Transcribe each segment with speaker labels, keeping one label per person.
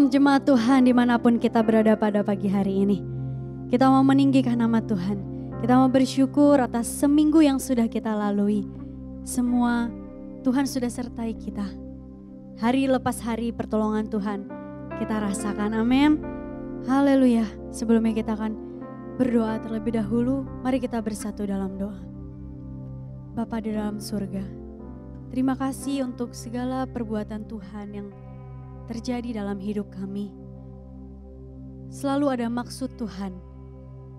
Speaker 1: Shalom jemaat Tuhan dimanapun kita berada pada pagi hari ini. Kita mau meninggikan nama Tuhan. Kita mau bersyukur atas seminggu yang sudah kita lalui. Semua Tuhan sudah sertai kita. Hari lepas hari pertolongan Tuhan kita rasakan, amin. Haleluya. Sebelumnya kita akan berdoa terlebih dahulu. Mari kita bersatu dalam doa. Bapa di dalam surga, terima kasih untuk segala perbuatan Tuhan yang terjadi dalam hidup kami. Selalu ada maksud Tuhan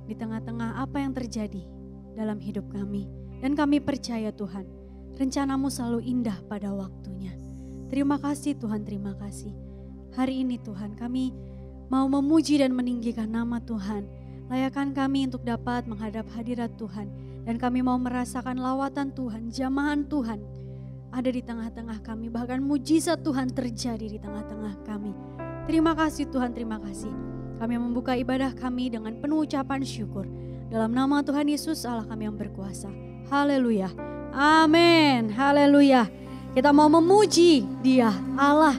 Speaker 1: di tengah-tengah apa yang terjadi dalam hidup kami. Dan kami percaya Tuhan, rencanamu selalu indah pada waktunya. Terima kasih Tuhan, terima kasih. Hari ini Tuhan kami mau memuji dan meninggikan nama Tuhan. Layakan kami untuk dapat menghadap hadirat Tuhan. Dan kami mau merasakan lawatan Tuhan, jamahan Tuhan ada di tengah-tengah kami, bahkan mujizat Tuhan terjadi di tengah-tengah kami. Terima kasih Tuhan, terima kasih. Kami membuka ibadah kami dengan penuh ucapan syukur. Dalam nama Tuhan Yesus Allah kami yang berkuasa. Haleluya, amin, haleluya. Kita mau memuji Dia, Allah,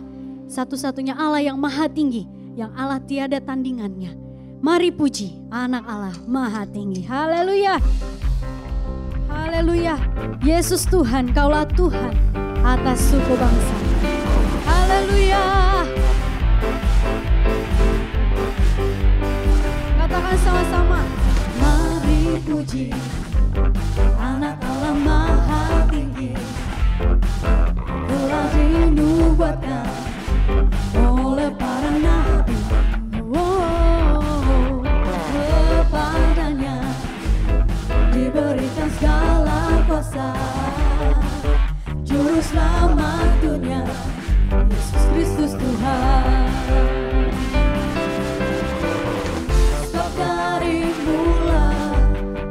Speaker 1: satu-satunya Allah yang maha tinggi, yang Allah tiada tandingannya. Mari puji anak Allah maha tinggi, haleluya. Haleluya, Yesus Tuhan, Kaulah Tuhan atas suku bangsa. Haleluya. Katakan sama-sama. Mari puji anak Allah maha tinggi, telah dinubuatkan oleh para nabi. Kepadanya diberikan segala kuasa, Juru Selamat dunia, Yesus Kristus Tuhan. Sebab dari mula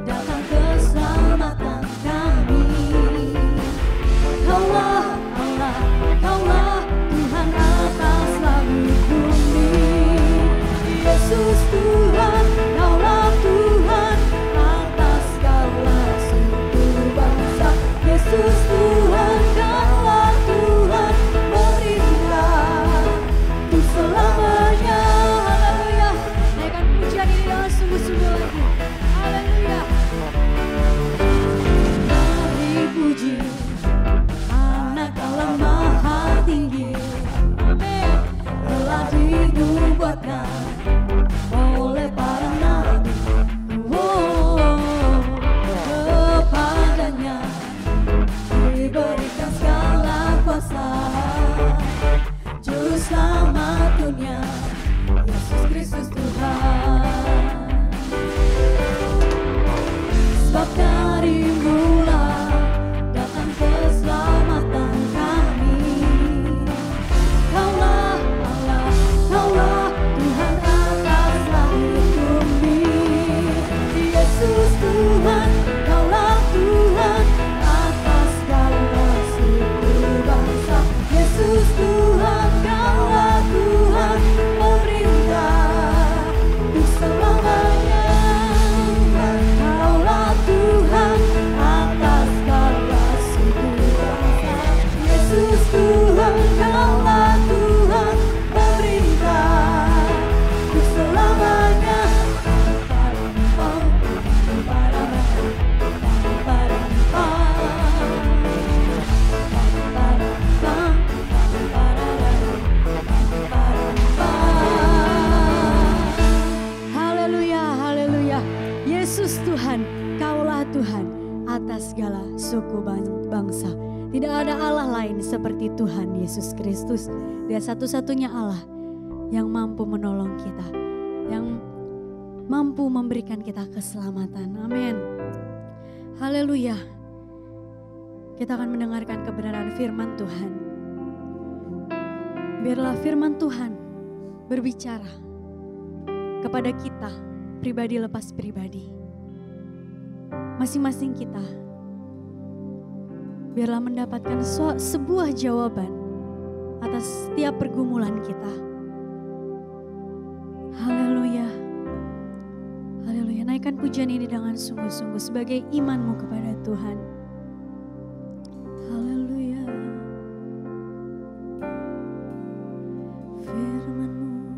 Speaker 1: datang keselamatan kami. Kaulah Allah, Kaulah Tuhan atas langit bumi. Yesus Tuhan, Kaulah Tuhan atas segala suku bangsa. Yesus Tuhan, Kaulah Tuhan memerintah untuk selamanya. Haleluya. Naikkan pujian ini dengan sungguh-sungguh lagi. Haleluya. Mari puji anak Allah maha tinggi. Amin. Telah dinubuatkan oleh para nabi. Kepadanya diberikan segala kuasa, Juru Selamat dunia, Yesus Kristus Tuhan. Sebab dari mula datang keselamatan kami. Kaulah Allah, Kaulah Tuhan atas langit bumi. Yesus Tuhan, Kaulah Tuhan atas segala suku bangsa. Yesus Tuhan, Kaulah Tuhan memerintah untuk selamanya. Kaulah Tuhan atas segala suku bangsa. Yesus Tuhan, Kaulah Tuhan memerintah untuk selamanya. Haleluya, haleluya. Yesus Tuhan, Kaulah Tuhan atas segala suku bangsa. Tidak ada Allah lain seperti Tuhan Yesus Kristus. Dia satu-satunya Allah yang mampu menolong kita, yang mampu memberikan kita keselamatan. Amin. Haleluya. Kita akan mendengarkan kebenaran firman Tuhan. Biarlah firman Tuhan berbicara kepada kita pribadi lepas pribadi. Masing-masing kita biarlah mendapatkan sebuah jawaban atas setiap pergumulan kita. Haleluya. Haleluya. Naikkan pujian ini dengan sungguh-sungguh sebagai imanmu kepada Tuhan. Haleluya. Firman-Mu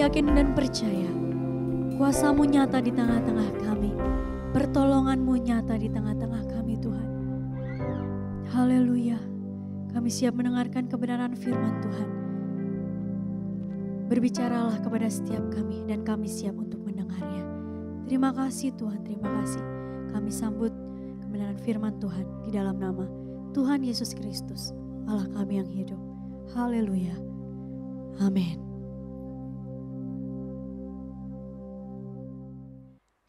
Speaker 1: yakin dan percaya kuasa-Mu nyata di tengah-tengah kami. Pertolongan-Mu nyata di tengah-tengah kami Tuhan. Haleluya. Kami siap mendengarkan kebenaran firman Tuhan. Berbicaralah kepada setiap kami dan kami siap untuk mendengarnya. Terima kasih Tuhan, terima kasih. Kami sambut kebenaran firman Tuhan di dalam nama Tuhan Yesus Kristus, Allah kami yang hidup. Haleluya. Amin.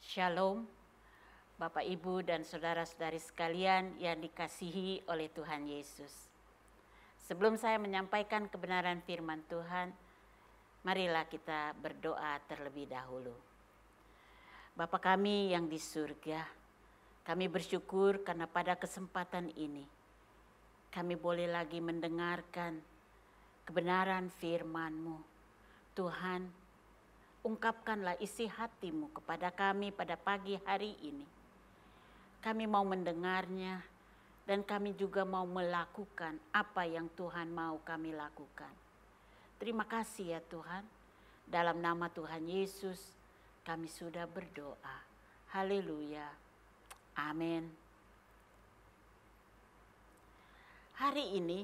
Speaker 2: Shalom, Bapak, Ibu, dan saudara-saudari sekalian yang dikasihi oleh Tuhan Yesus. Sebelum saya menyampaikan kebenaran firman Tuhan, marilah kita berdoa terlebih dahulu. Bapa kami yang di surga, kami bersyukur karena pada kesempatan ini kami boleh lagi mendengarkan kebenaran firman-Mu. Tuhan, ungkapkanlah isi hati-Mu kepada kami pada pagi hari ini. Kami mau mendengarnya dan kami juga mau melakukan apa yang Tuhan mau kami lakukan. Terima kasih ya Tuhan. Dalam nama Tuhan Yesus kami sudah berdoa. Haleluya. Amin. Hari ini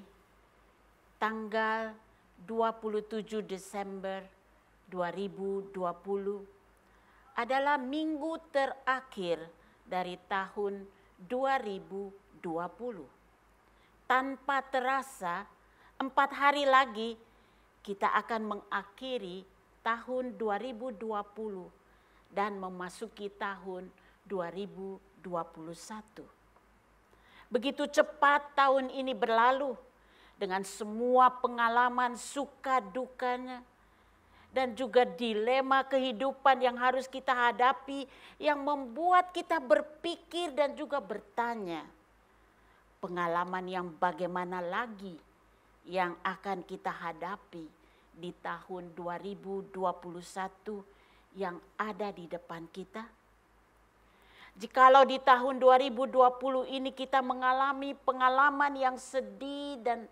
Speaker 2: tanggal 27 Desember 2020 adalah minggu terakhir dari tahun 2020. Tanpa terasa 4 hari lagi kita akan mengakhiri tahun 2020 dan memasuki tahun 2021. Begitu cepat tahun ini berlalu dengan semua pengalaman suka dukanya dan juga dilema kehidupan yang harus kita hadapi yang membuat kita berpikir dan juga bertanya, pengalaman yang bagaimana lagi yang akan kita hadapi di tahun 2021 yang ada di depan kita? Jikalau di tahun 2020 ini kita mengalami pengalaman yang sedih dan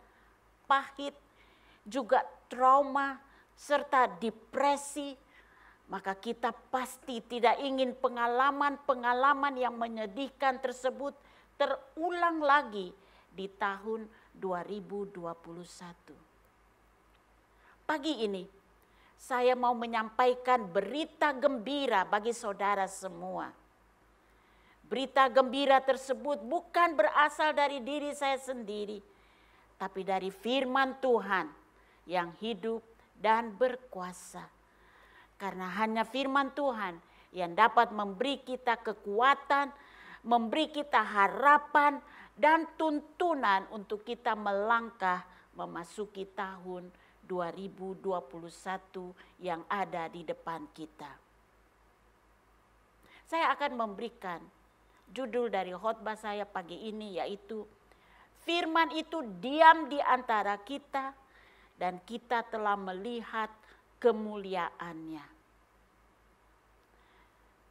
Speaker 2: pahit, juga trauma serta depresi, maka kita pasti tidak ingin pengalaman-pengalaman yang menyedihkan tersebut terulang lagi di tahun 2021. Pagi ini saya mau menyampaikan berita gembira bagi saudara semua. Berita gembira tersebut bukan berasal dari diri saya sendiri, tapi dari firman Tuhan yang hidup dan berkuasa. Karena hanya firman Tuhan yang dapat memberi kita kekuatan, memberi kita harapan dan tuntunan untuk kita melangkah memasuki tahun 2021 yang ada di depan kita. Saya akan memberikan judul dari khotbah saya pagi ini, yaitu firman itu diam di antara kita dan kita telah melihat kemuliaannya.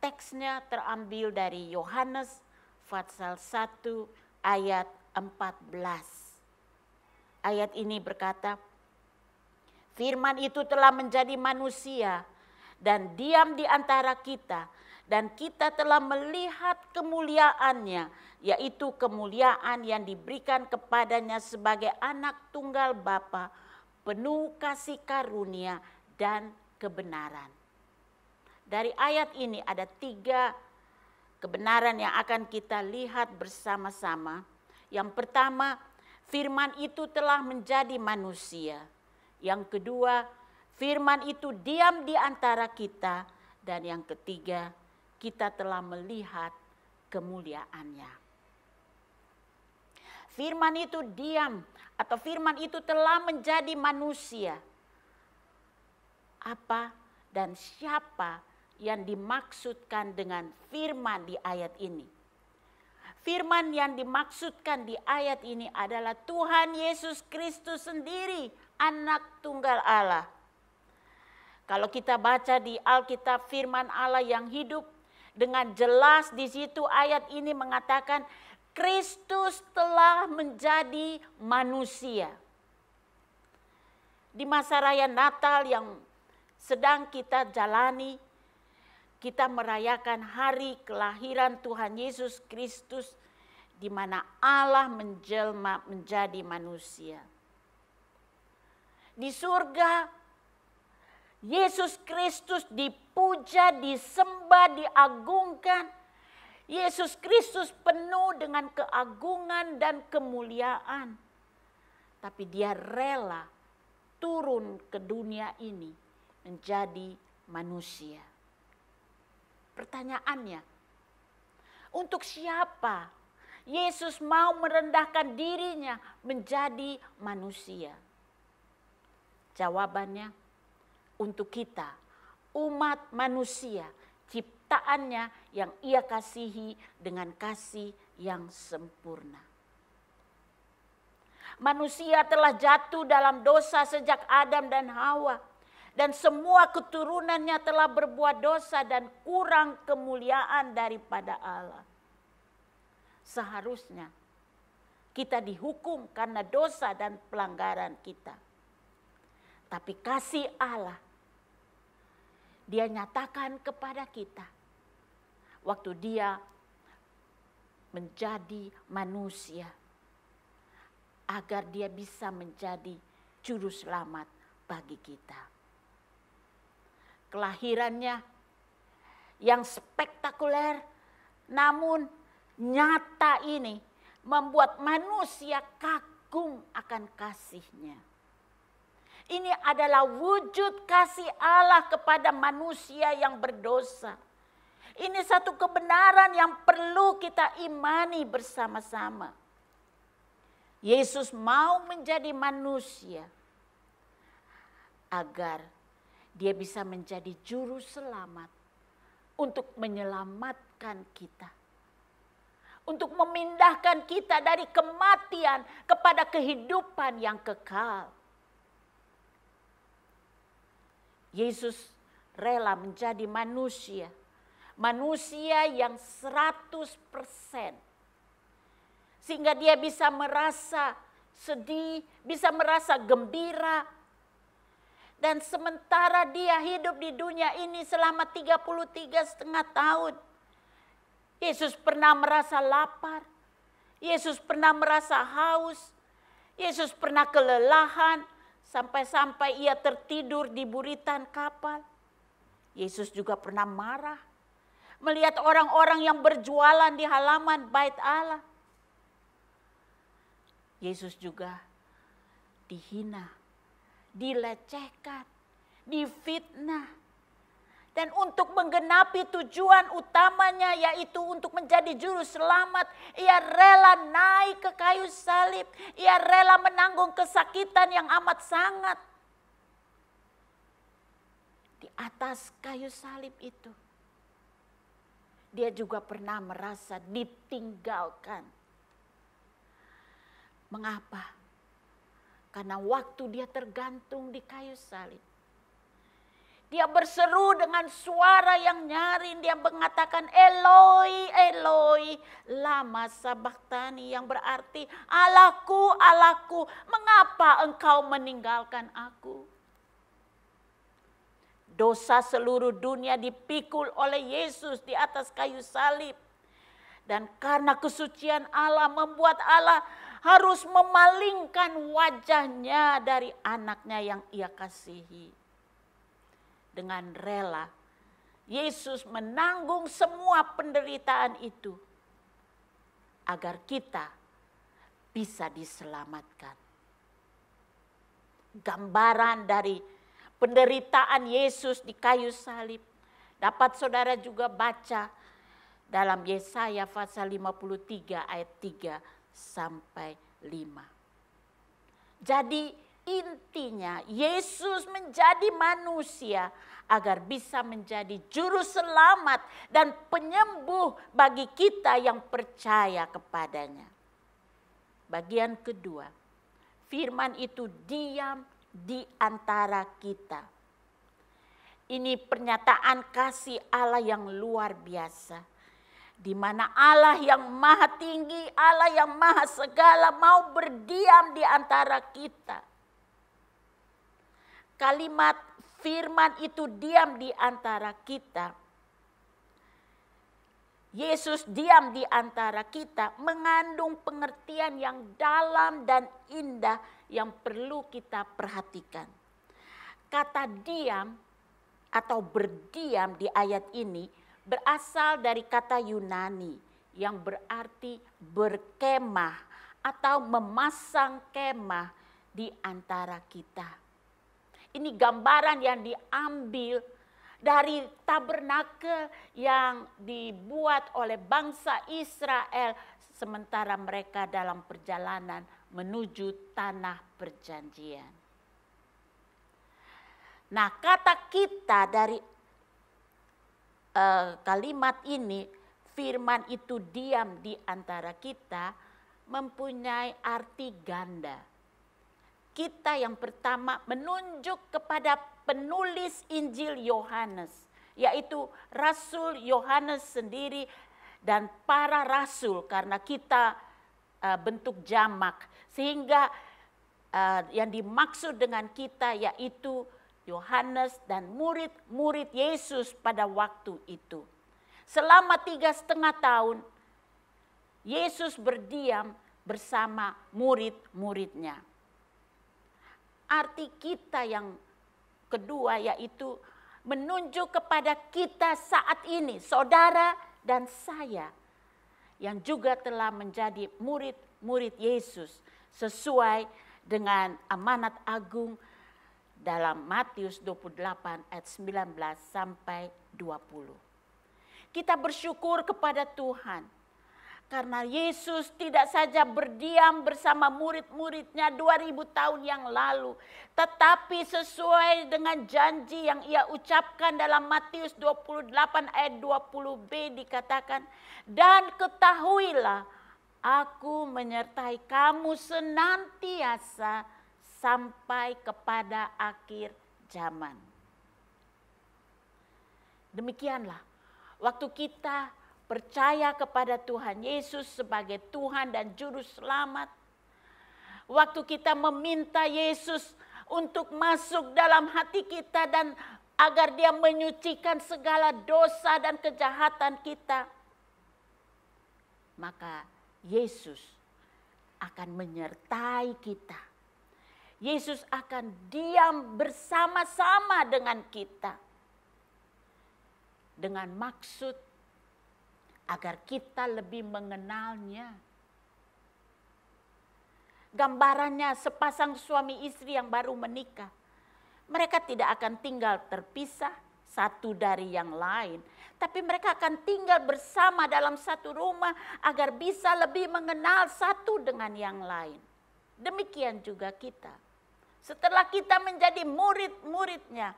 Speaker 2: Teksnya terambil dari Yohanes pasal 1 ayat 14. Ayat ini berkata, firman itu telah menjadi manusia dan diam di antara kita, dan kita telah melihat kemuliaannya, yaitu kemuliaan yang diberikan kepadanya sebagai anak tunggal Bapa, penuh kasih karunia dan kebenaran. Dari ayat ini ada 3 kebenaran yang akan kita lihat bersama-sama. Yang pertama, firman itu telah menjadi manusia. Yang kedua, firman itu diam di antara kita. Dan yang ketiga, kita telah melihat kemuliaannya. Firman itu diam atau firman itu telah menjadi manusia. Apa dan siapa yang dimaksudkan dengan firman di ayat ini? Firman yang dimaksudkan di ayat ini adalah Tuhan Yesus Kristus sendiri, anak tunggal Allah. Kalau kita baca di Alkitab firman Allah yang hidup, dengan jelas di situ ayat ini mengatakan Kristus telah menjadi manusia. Di masa raya Natal yang sedang kita jalani, kita merayakan hari kelahiran Tuhan Yesus Kristus, di mana Allah menjelma menjadi manusia. Di surga, Yesus Kristus dipuja, disembah, diagungkan. Yesus Kristus penuh dengan keagungan dan kemuliaan. Tapi dia rela turun ke dunia ini menjadi manusia. Pertanyaannya, untuk siapa Yesus mau merendahkan dirinya menjadi manusia? Jawabannya, untuk kita, umat manusia, ciptaannya yang ia kasihi dengan kasih yang sempurna. Manusia telah jatuh dalam dosa sejak Adam dan Hawa, dan semua keturunannya telah berbuat dosa dan kurang kemuliaan daripada Allah. Seharusnya kita dihukum karena dosa dan pelanggaran kita. Tapi kasih Allah, Dia nyatakan kepada kita waktu Dia menjadi manusia, agar Dia bisa menjadi juru selamat bagi kita. Kelahirannya yang spektakuler namun nyata ini membuat manusia kagum akan kasih-Nya. Ini adalah wujud kasih Allah kepada manusia yang berdosa. Ini satu kebenaran yang perlu kita imani bersama-sama. Yesus mau menjadi manusia agar Dia bisa menjadi juru selamat untuk menyelamatkan kita. Untuk memindahkan kita dari kematian kepada kehidupan yang kekal. Yesus rela menjadi manusia. Manusia yang 100%. Sehingga Dia bisa merasa sedih, bisa merasa gembira. Dan sementara Dia hidup di dunia ini selama 33,5 tahun. Yesus pernah merasa lapar. Yesus pernah merasa haus. Yesus pernah kelelahan. Sampai-sampai Ia tertidur di buritan kapal. Yesus juga pernah marah. Melihat orang-orang yang berjualan di halaman bait Allah. Yesus juga dihina, dilecehkan, difitnah. Dan untuk menggenapi tujuan utamanya, yaitu untuk menjadi juru selamat, Ia rela naik ke kayu salib. Ia rela menanggung kesakitan yang amat sangat. Di atas kayu salib itu, Dia juga pernah merasa ditinggalkan. Mengapa? Karena waktu Dia tergantung di kayu salib, Dia berseru dengan suara yang nyaring. Dia mengatakan, Eloi, Eloi, lama sabachthani, yang berarti, Allahku, Allahku, mengapa Engkau meninggalkan aku? Dosa seluruh dunia dipikul oleh Yesus di atas kayu salib. Dan karena kesucian Allah membuat Allah harus memalingkan wajahnya dari anaknya yang Ia kasihi. Dengan rela, Yesus menanggung semua penderitaan itu agar kita bisa diselamatkan. Gambaran dari penderitaan Yesus di kayu salib dapat saudara juga baca dalam Yesaya pasal 53 ayat 3 sampai 5. Jadi intinya Yesus menjadi manusia agar bisa menjadi juru selamat dan penyembuh bagi kita yang percaya kepadanya. Bagian kedua, firman itu diam di antara kita. Ini pernyataan kasih Allah yang luar biasa. Di mana Allah yang maha tinggi, Allah yang maha segala mau berdiam di antara kita. Kalimat firman itu diam di antara kita. Yesus diam di antara kita mengandung pengertian yang dalam dan indah yang perlu kita perhatikan. Kata diam atau berdiam di ayat ini berasal dari kata Yunani yang berarti berkemah atau memasang kemah di antara kita. Ini gambaran yang diambil dari tabernakel yang dibuat oleh bangsa Israel sementara mereka dalam perjalanan menuju tanah perjanjian. Nah, kata kita dari kalimat ini, firman itu diam di antara kita, mempunyai arti ganda. Kita yang pertama menunjuk kepada penulis Injil Yohanes, yaitu Rasul Yohanes sendiri dan para rasul, karena kita bentuk jamak, sehingga yang dimaksud dengan kita yaitu Yohanes dan murid-murid Yesus pada waktu itu. Selama 3,5 tahun Yesus berdiam bersama murid-muridnya. Arti kita yang kedua yaitu menunjuk kepada kita saat ini, saudara dan saya yang juga telah menjadi murid-murid Yesus sesuai dengan amanat agung dalam Matius 28 ayat 19 sampai 20. Kita bersyukur kepada Tuhan karena Yesus tidak saja berdiam bersama murid-muridnya 2000 tahun yang lalu, tetapi sesuai dengan janji yang ia ucapkan dalam Matius 28 ayat 20b dikatakan, dan ketahuilah aku menyertai kamu senantiasa sampai kepada akhir zaman. Demikianlah waktu kita percaya kepada Tuhan Yesus sebagai Tuhan dan Juru Selamat. Waktu kita meminta Yesus untuk masuk dalam hati kita dan agar Dia menyucikan segala dosa dan kejahatan kita, maka Yesus akan menyertai kita. Yesus akan diam bersama-sama dengan kita dengan maksud agar kita lebih mengenalnya. Gambarannya sepasang suami istri yang baru menikah. Mereka tidak akan tinggal terpisah satu dari yang lain, tapi mereka akan tinggal bersama dalam satu rumah agar bisa lebih mengenal satu dengan yang lain. Demikian juga kita. Setelah kita menjadi murid-muridnya,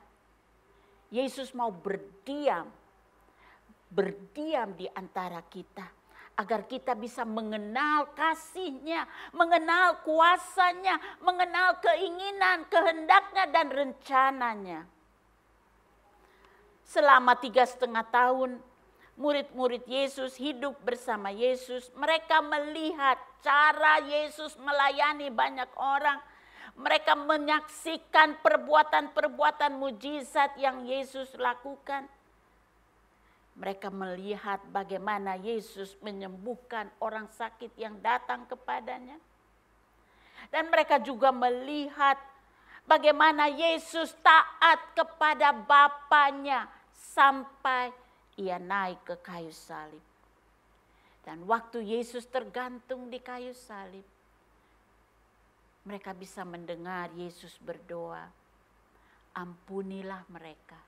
Speaker 2: Yesus mau berdiam di antara kita agar kita bisa mengenal kasih-Nya, mengenal kuasa-Nya, mengenal keinginan, kehendaknya dan rencananya. Selama 3,5 tahun murid-murid Yesus hidup bersama Yesus, mereka melihat cara Yesus melayani banyak orang. Mereka menyaksikan perbuatan-perbuatan mujizat yang Yesus lakukan. Mereka melihat bagaimana Yesus menyembuhkan orang sakit yang datang kepadanya. Dan mereka juga melihat bagaimana Yesus taat kepada Bapanya sampai Ia naik ke kayu salib. Dan waktu Yesus tergantung di kayu salib, mereka bisa mendengar Yesus berdoa, ampunilah mereka.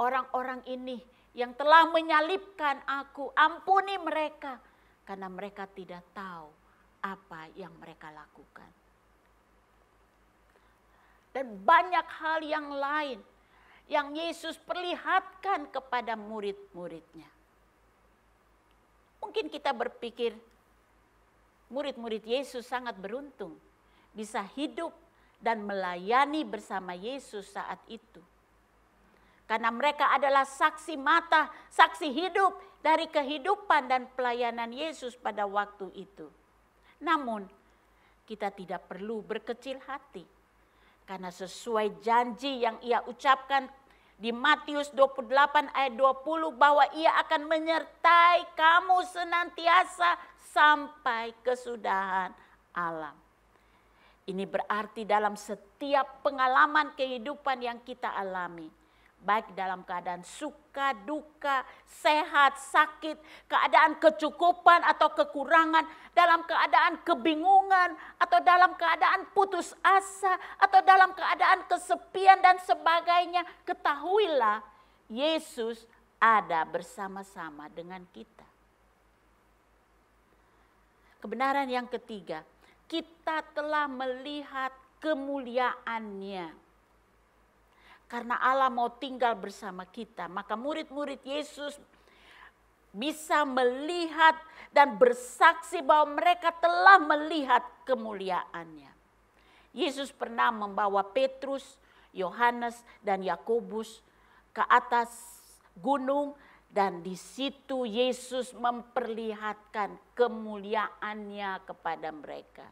Speaker 2: Orang-orang ini yang telah menyalibkan aku, ampuni mereka, karena mereka tidak tahu apa yang mereka lakukan. Dan banyak hal yang lain yang Yesus perlihatkan kepada murid-muridnya. Mungkin kita berpikir murid-murid Yesus sangat beruntung bisa hidup dan melayani bersama Yesus saat itu. Karena mereka adalah saksi mata, saksi hidup dari kehidupan dan pelayanan Yesus pada waktu itu. Namun kita tidak perlu berkecil hati. Karena sesuai janji yang ia ucapkan di Matius 28 ayat 20 bahwa ia akan menyertai kamu senantiasa sampai kesudahan alam. Ini berarti dalam setiap pengalaman kehidupan yang kita alami, baik dalam keadaan suka, duka, sehat, sakit, keadaan kecukupan atau kekurangan, dalam keadaan kebingungan, atau dalam keadaan putus asa, atau dalam keadaan kesepian dan sebagainya, ketahuilah Yesus ada bersama-sama dengan kita. Kebenaran yang ketiga, kita telah melihat kemuliaan-Nya. Karena Allah mau tinggal bersama kita, maka murid-murid Yesus bisa melihat dan bersaksi bahwa mereka telah melihat kemuliaan-Nya. Yesus pernah membawa Petrus, Yohanes, dan Yakobus ke atas gunung, dan di situ Yesus memperlihatkan kemuliaan-Nya kepada mereka.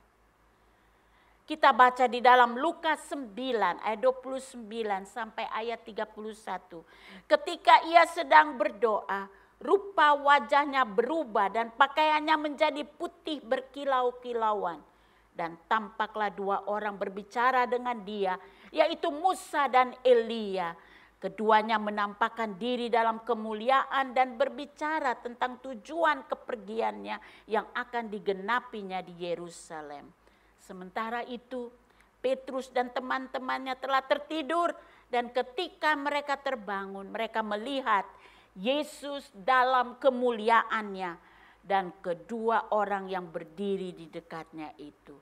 Speaker 2: Kita baca di dalam Lukas 9 ayat 29 sampai ayat 31. Ketika ia sedang berdoa, rupa wajahnya berubah dan pakaiannya menjadi putih berkilau-kilauan. Dan tampaklah dua orang berbicara dengan dia, yaitu Musa dan Elia. Keduanya menampakkan diri dalam kemuliaan dan berbicara tentang tujuan kepergiannya yang akan digenapinya di Yerusalem. Sementara itu, Petrus dan teman-temannya telah tertidur, dan ketika mereka terbangun, mereka melihat Yesus dalam kemuliaan-Nya dan kedua orang yang berdiri di dekatnya itu.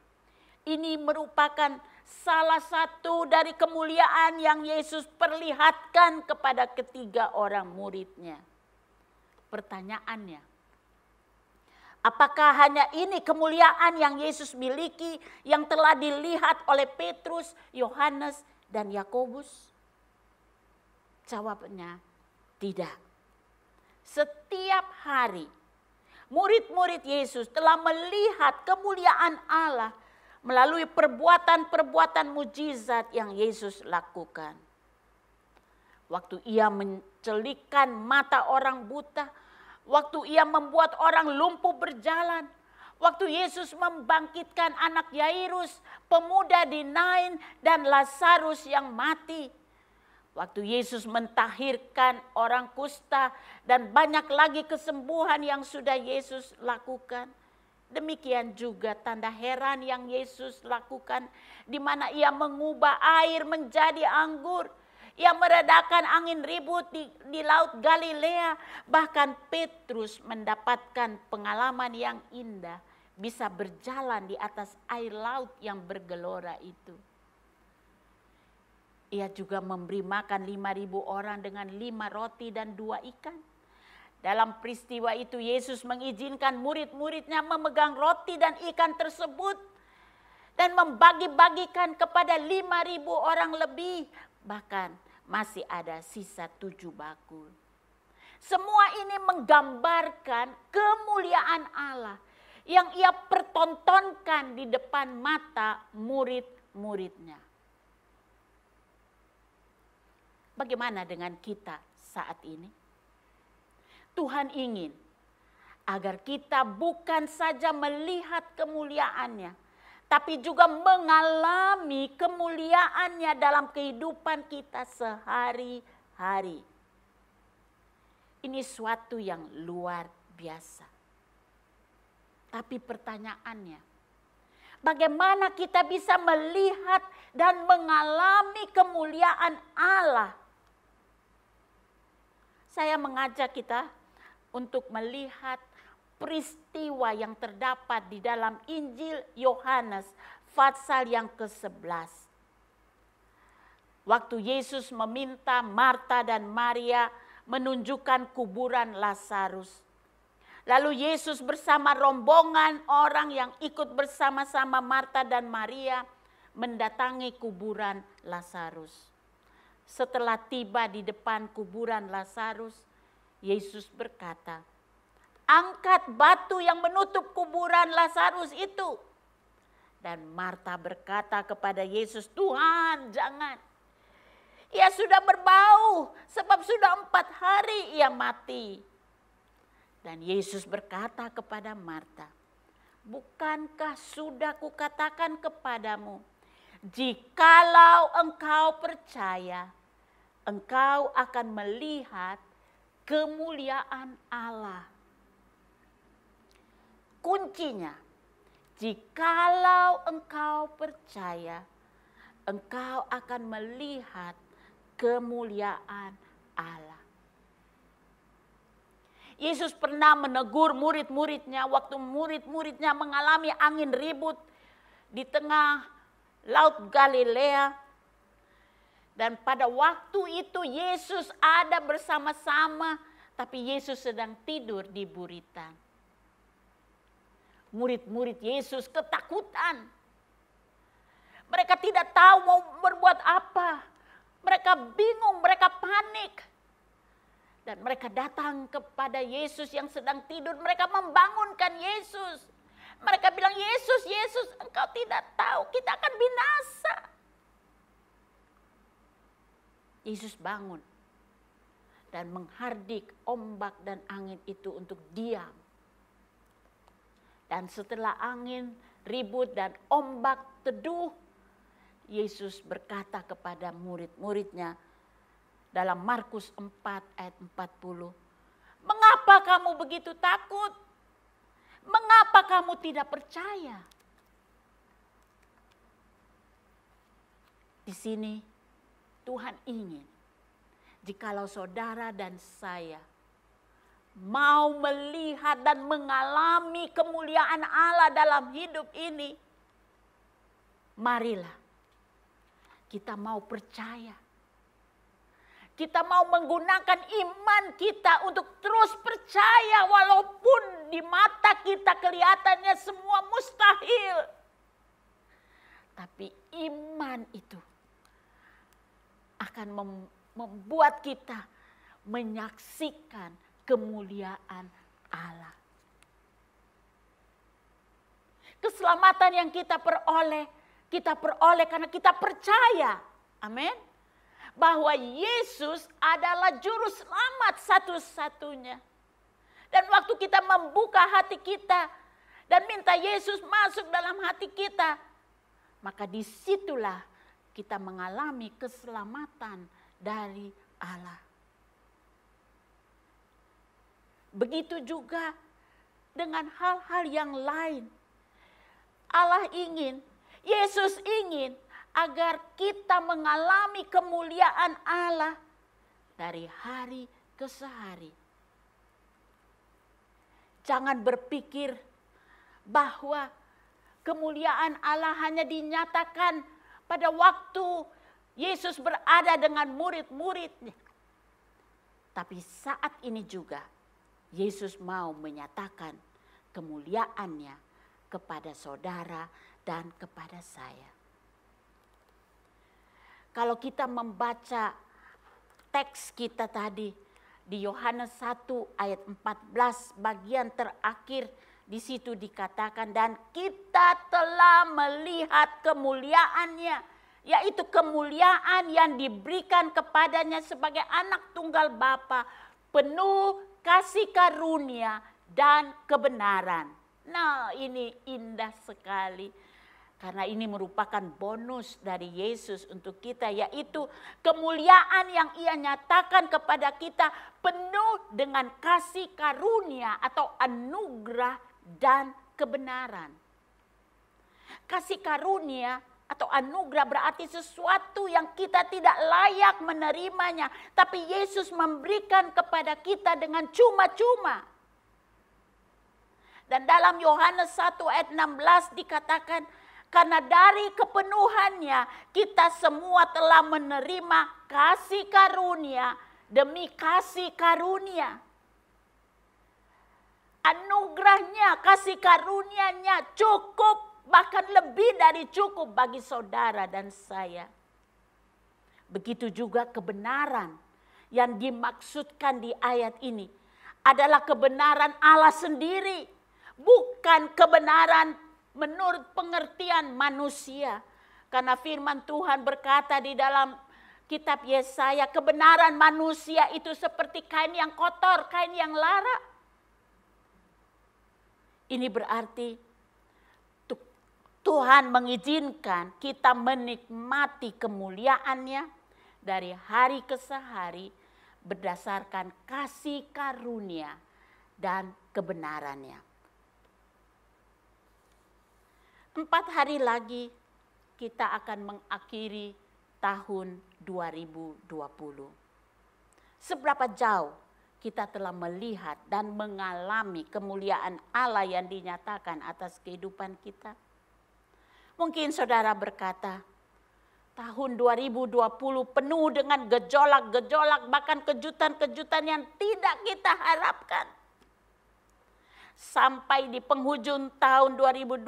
Speaker 2: Ini merupakan salah satu dari kemuliaan yang Yesus perlihatkan kepada ketiga orang murid-Nya. Pertanyaannya, apakah hanya ini kemuliaan yang Yesus miliki yang telah dilihat oleh Petrus, Yohanes, dan Yakobus? Jawabnya tidak. Setiap hari murid-murid Yesus telah melihat kemuliaan Allah melalui perbuatan-perbuatan mujizat yang Yesus lakukan. Waktu ia mencelikkan mata orang buta, waktu ia membuat orang lumpuh berjalan, waktu Yesus membangkitkan anak Yairus, pemuda di Nain, dan Lazarus yang mati. Waktu Yesus mentahirkan orang kusta dan banyak lagi kesembuhan yang sudah Yesus lakukan. Demikian juga tanda heran yang Yesus lakukan, di mana ia mengubah air menjadi anggur. Ia meredakan angin ribut di laut Galilea. Bahkan Petrus mendapatkan pengalaman yang indah, bisa berjalan di atas air laut yang bergelora itu. Ia juga memberi makan 5.000 orang dengan 5 roti dan 2 ikan. Dalam peristiwa itu Yesus mengizinkan murid-muridnya memegang roti dan ikan tersebut dan membagi-bagikan kepada 5.000 orang lebih. Bahkan masih ada sisa 7 bakul. Semua ini menggambarkan kemuliaan Allah yang ia pertontonkan di depan mata murid-muridnya. Bagaimana dengan kita saat ini? Tuhan ingin agar kita bukan saja melihat kemuliaan-Nya, tapi juga mengalami kemuliaan-Nya dalam kehidupan kita sehari-hari. Ini suatu yang luar biasa. Tapi pertanyaannya, bagaimana kita bisa melihat dan mengalami kemuliaan Allah? Saya mengajak kita untuk melihat peristiwa yang terdapat di dalam Injil Yohanes pasal yang ke-11. Waktu Yesus meminta Marta dan Maria menunjukkan kuburan Lazarus. Lalu Yesus bersama rombongan orang yang ikut bersama-sama Marta dan Maria mendatangi kuburan Lazarus. Setelah tiba di depan kuburan Lazarus, Yesus berkata, "Angkat batu yang menutup kuburan Lazarus itu." Dan Marta berkata kepada Yesus, "Tuhan, jangan. Ia sudah berbau sebab sudah 4 hari ia mati." Dan Yesus berkata kepada Marta, "Bukankah sudah kukatakan kepadamu, jikalau engkau percaya, engkau akan melihat kemuliaan Allah." Kuncinya, jikalau engkau percaya, engkau akan melihat kemuliaan Allah. Yesus pernah menegur murid-muridnya waktu murid-muridnya mengalami angin ribut di tengah Laut Galilea. Dan pada waktu itu Yesus ada bersama-sama, tapi Yesus sedang tidur di buritan. Murid-murid Yesus ketakutan. Mereka tidak tahu mau berbuat apa. Mereka bingung, mereka panik. Dan mereka datang kepada Yesus yang sedang tidur. Mereka membangunkan Yesus. Mereka bilang, "Yesus, Yesus, engkau tidak tahu kita akan binasa." Yesus bangun dan menghardik ombak dan angin itu untuk diam. Dan setelah angin ribut dan ombak teduh, Yesus berkata kepada murid-muridnya dalam Markus 4 ayat 40, "Mengapa kamu begitu takut? Mengapa kamu tidak percaya?" Di sini Tuhan ingin jikalau saudara dan saya mau melihat dan mengalami kemuliaan Allah dalam hidup ini, marilah kita mau percaya. Kita mau menggunakan iman kita untuk terus percaya walaupun di mata kita kelihatannya semua mustahil. Tapi iman itu akan membuat kita menyaksikan kemuliaan Allah. Keselamatan yang kita peroleh karena kita percaya. Amin. Bahwa Yesus adalah juru selamat satu-satunya. Dan waktu kita membuka hati kita dan minta Yesus masuk dalam hati kita, maka disitulah kita mengalami keselamatan dari Allah. Begitu juga dengan hal-hal yang lain. Allah ingin, Yesus ingin agar kita mengalami kemuliaan Allah dari hari ke hari. Jangan berpikir bahwa kemuliaan Allah hanya dinyatakan pada waktu Yesus berada dengan murid-muridnya. Tapi saat ini juga Yesus mau menyatakan kemuliaannya kepada saudara dan kepada saya. Kalau kita membaca teks kita tadi di Yohanes 1 ayat 14 bagian terakhir, di situ dikatakan, "Dan kita telah melihat kemuliaannya," yaitu kemuliaan yang diberikan kepadanya sebagai anak tunggal Bapa, penuh kasih karunia dan kebenaran. Nah, ini indah sekali. Karena ini merupakan bonus dari Yesus untuk kita, yaitu kemuliaan yang Ia nyatakan kepada kita penuh dengan kasih karunia atau anugerah dan kebenaran. Kasih karunia atau anugerah berarti sesuatu yang kita tidak layak menerimanya, tapi Yesus memberikan kepada kita dengan cuma-cuma. Dan dalam Yohanes 1 ayat 16 dikatakan, "Karena dari kepenuhannya kita semua telah menerima kasih karunia demi kasih karunia." Anugerahnya, kasih karunianya cukup, bahkan lebih dari cukup bagi saudara dan saya. Begitu juga kebenaran yang dimaksudkan di ayat ini adalah kebenaran Allah sendiri. Bukan kebenaran menurut pengertian manusia. Karena firman Tuhan berkata di dalam kitab Yesaya, kebenaran manusia itu seperti kain yang kotor, kain yang lara. Ini berarti Tuhan mengizinkan kita menikmati kemuliaannya dari hari ke hari berdasarkan kasih karunia dan kebenarannya. 4 hari lagi kita akan mengakhiri tahun 2020. Seberapa jauh kita telah melihat dan mengalami kemuliaan Allah yang dinyatakan atas kehidupan kita? Mungkin saudara berkata, tahun 2020 penuh dengan gejolak-gejolak, bahkan kejutan-kejutan yang tidak kita harapkan. Sampai di penghujung tahun 2020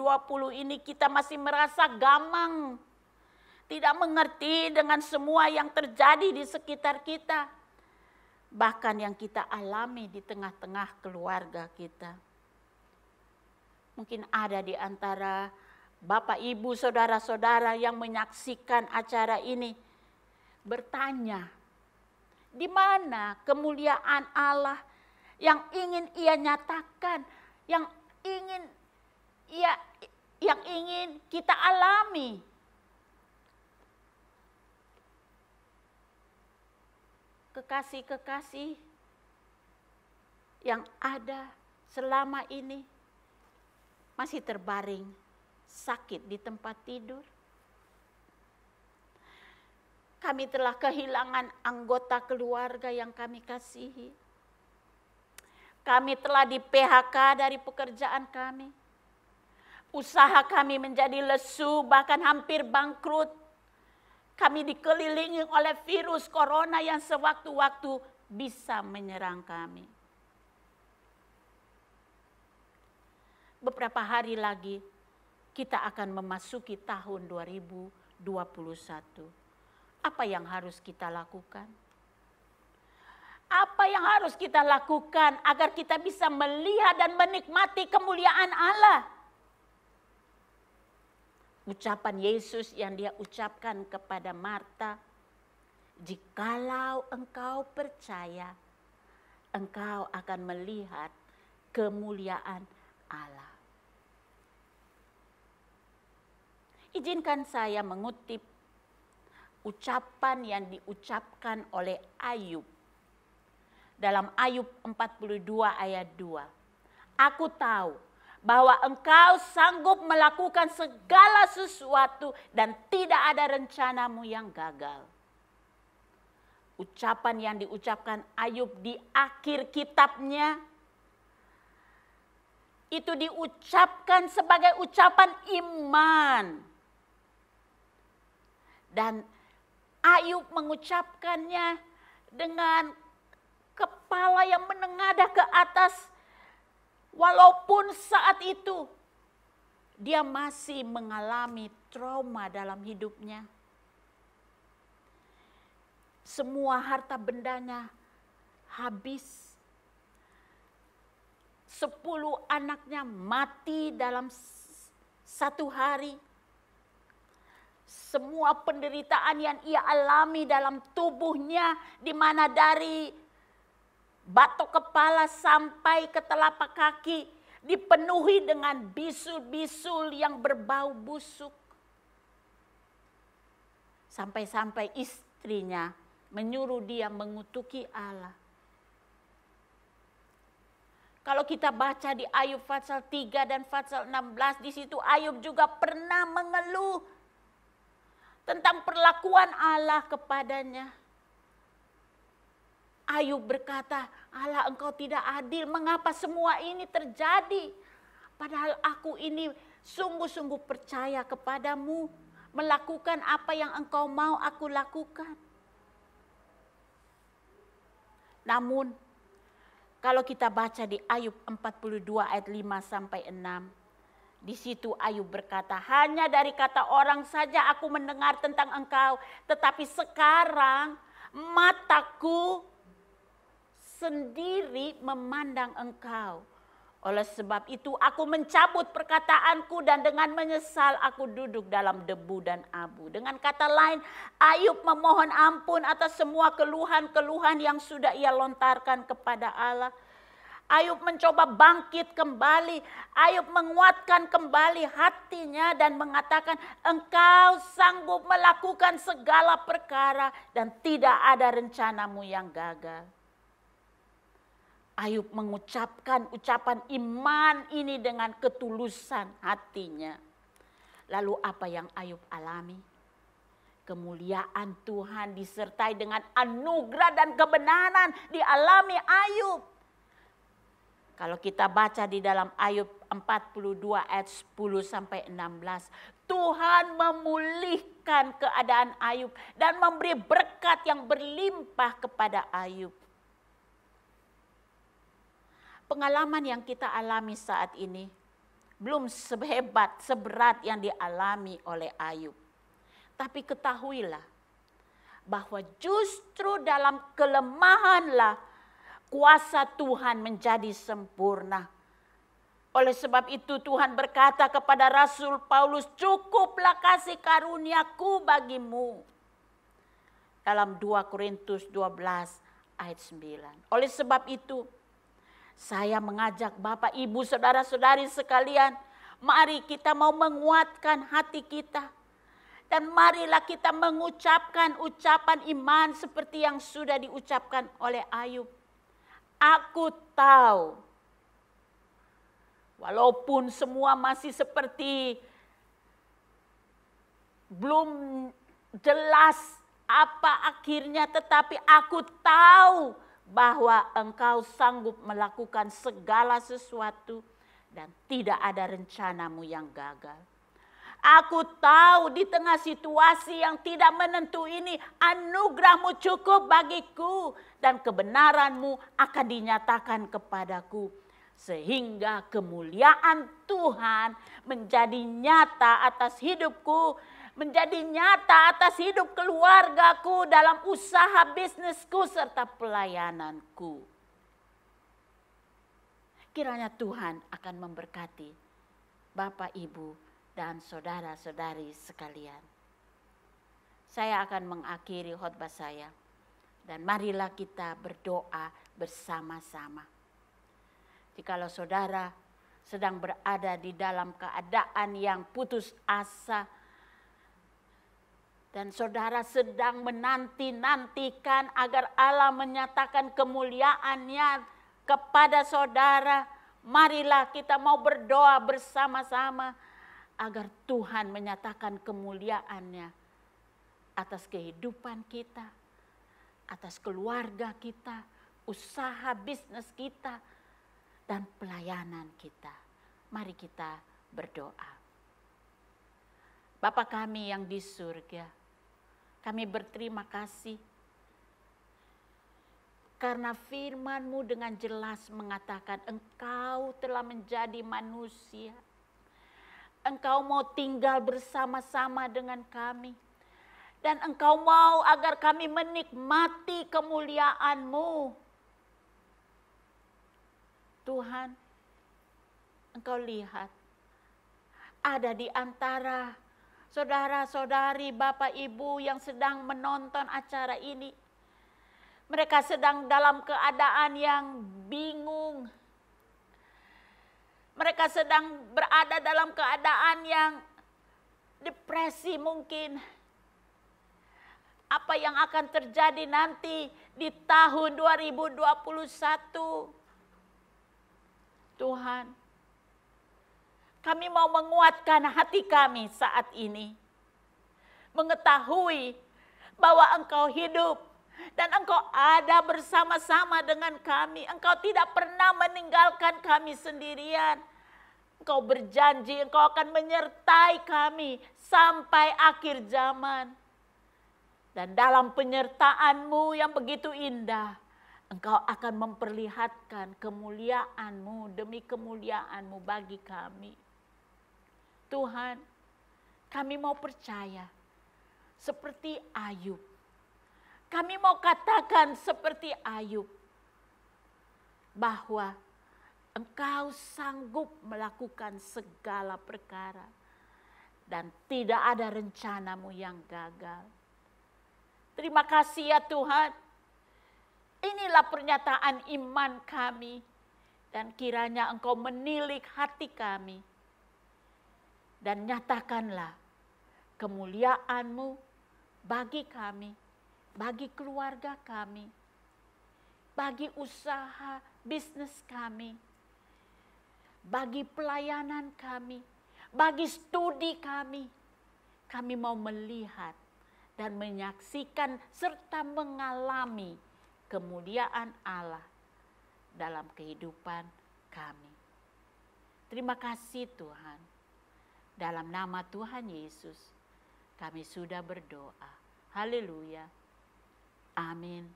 Speaker 2: ini kita masih merasa gamang. Tidak mengerti dengan semua yang terjadi di sekitar kita. Bahkan yang kita alami di tengah-tengah keluarga kita. Mungkin ada di antara Bapak, Ibu, Saudara-saudara yang menyaksikan acara ini bertanya, di mana kemuliaan Allah yang ingin Ia nyatakan, yang ingin kita alami? Kekasih-kekasih yang ada selama ini masih terbaring sakit di tempat tidur. Kami telah kehilangan anggota keluarga yang kami kasihi. Kami telah di PHK dari pekerjaan kami. Usaha kami menjadi lesu, bahkan hampir bangkrut. Kami dikelilingi oleh virus corona yang sewaktu-waktu bisa menyerang kami. Beberapa hari lagi kita akan memasuki tahun 2021. Apa yang harus kita lakukan? Apa yang harus kita lakukan agar kita bisa melihat dan menikmati kemuliaan Allah? Ucapan Yesus yang Dia ucapkan kepada Marta, jikalau engkau percaya, engkau akan melihat kemuliaan Allah. Izinkan saya mengutip ucapan yang diucapkan oleh Ayub. Dalam Ayub 42 ayat 2. Aku tahu bahwa engkau sanggup melakukan segala sesuatu dan tidak ada rencanamu yang gagal. Ucapan yang diucapkan Ayub di akhir kitabnya itu diucapkan sebagai ucapan iman. Dan Ayub mengucapkannya dengan kepala yang menengadah ke atas. Walaupun saat itu dia masih mengalami trauma dalam hidupnya. Semua harta bendanya habis. 10 anaknya mati dalam 1 hari. Semua penderitaan yang ia alami dalam tubuhnya, di mana dari batok kepala sampai ke telapak kaki dipenuhi dengan bisul-bisul yang berbau busuk. Sampai-sampai istrinya menyuruh dia mengutuki Allah. Kalau kita baca di Ayub pasal 3 dan pasal 16, di situ Ayub juga pernah mengeluh tentang perlakuan Allah kepadanya. Ayub berkata, Allah engkau tidak adil, mengapa semua ini terjadi? Padahal aku ini sungguh-sungguh percaya kepadamu, melakukan apa yang engkau mau aku lakukan. Namun, kalau kita baca di Ayub 42 ayat 5 sampai 6, di situ Ayub berkata, hanya dari kata orang saja aku mendengar tentang engkau, tetapi sekarang mataku sendiri memandang engkau. Oleh sebab itu aku mencabut perkataanku dan dengan menyesal aku duduk dalam debu dan abu. Dengan kata lain, Ayub memohon ampun atas semua keluhan-keluhan yang sudah ia lontarkan kepada Allah. Ayub mencoba bangkit kembali. Ayub menguatkan kembali hatinya dan mengatakan, engkau sanggup melakukan segala perkara dan tidak ada rencanamu yang gagal. Ayub mengucapkan ucapan iman ini dengan ketulusan hatinya. Lalu apa yang Ayub alami? Kemuliaan Tuhan disertai dengan anugerah dan kebenaran dialami Ayub. Kalau kita baca di dalam Ayub 42 ayat 10 sampai 16. Tuhan memulihkan keadaan Ayub dan memberi berkat yang berlimpah kepada Ayub. Pengalaman yang kita alami saat ini belum sehebat, seberat yang dialami oleh Ayub. Tapi ketahuilah bahwa justru dalam kelemahanlah kuasa Tuhan menjadi sempurna. Oleh sebab itu Tuhan berkata kepada Rasul Paulus, cukuplah kasih karuniaku bagimu. Dalam 2 Korintus 12 ayat 9. Oleh sebab itu saya mengajak Bapak, Ibu, saudara-saudari sekalian, mari kita mau menguatkan hati kita. Dan marilah kita mengucapkan ucapan iman seperti yang sudah diucapkan oleh Ayub. Aku tahu, walaupun semua masih seperti belum jelas apa akhirnya, tetapi aku tahu bahwa engkau sanggup melakukan segala sesuatu dan tidak ada rencanamu yang gagal. Aku tahu di tengah situasi yang tidak menentu ini, anugerahmu cukup bagiku dan kebenaranmu akan dinyatakan kepadaku. Sehingga kemuliaan Tuhan menjadi nyata atas hidupku, menjadi nyata atas hidup keluargaku, dalam usaha bisnisku serta pelayananku. Kiranya Tuhan akan memberkati Bapak, Ibu, dan saudara-saudari sekalian. Saya akan mengakhiri khotbah saya dan marilah kita berdoa bersama-sama. Jikalau saudara sedang berada di dalam keadaan yang putus asa, dan saudara sedang menanti-nantikan agar Allah menyatakan kemuliaannya kepada saudara, marilah kita mau berdoa bersama-sama agar Tuhan menyatakan kemuliaannya atas kehidupan kita, atas keluarga kita, usaha bisnis kita, dan pelayanan kita. Mari kita berdoa. Bapa kami yang di surga, kami berterima kasih karena firman-Mu dengan jelas mengatakan Engkau telah menjadi manusia. Engkau mau tinggal bersama-sama dengan kami. Dan Engkau mau agar kami menikmati kemuliaan-Mu. Tuhan, Engkau lihat ada di antara saudara-saudari, Bapak, Ibu yang sedang menonton acara ini. Mereka sedang dalam keadaan yang bingung. Mereka sedang berada dalam keadaan yang depresi mungkin. Apa yang akan terjadi nanti di tahun 2021? Tuhan, kami mau menguatkan hati kami saat ini. Mengetahui bahwa Engkau hidup dan Engkau ada bersama-sama dengan kami. Engkau tidak pernah meninggalkan kami sendirian. Engkau berjanji Engkau akan menyertai kami sampai akhir zaman. Dan dalam penyertaan-Mu yang begitu indah, Engkau akan memperlihatkan kemuliaan-Mu demi kemuliaan-Mu bagi kami. Tuhan, kami mau percaya seperti Ayub. Kami mau katakan seperti Ayub bahwa Engkau sanggup melakukan segala perkara. Dan tidak ada rencanamu yang gagal. Terima kasih ya Tuhan. Inilah pernyataan iman kami. Dan kiranya Engkau menilik hati kami. Dan nyatakanlah kemuliaan-Mu bagi kami, bagi keluarga kami, bagi usaha bisnis kami, bagi pelayanan kami, bagi studi kami. Kami mau melihat dan menyaksikan serta mengalami kemuliaan Allah dalam kehidupan kami. Terima kasih Tuhan. Dalam nama Tuhan Yesus kami sudah berdoa. Haleluya. Amin.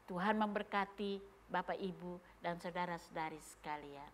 Speaker 2: Tuhan memberkati Bapak, Ibu, dan saudara-saudari sekalian.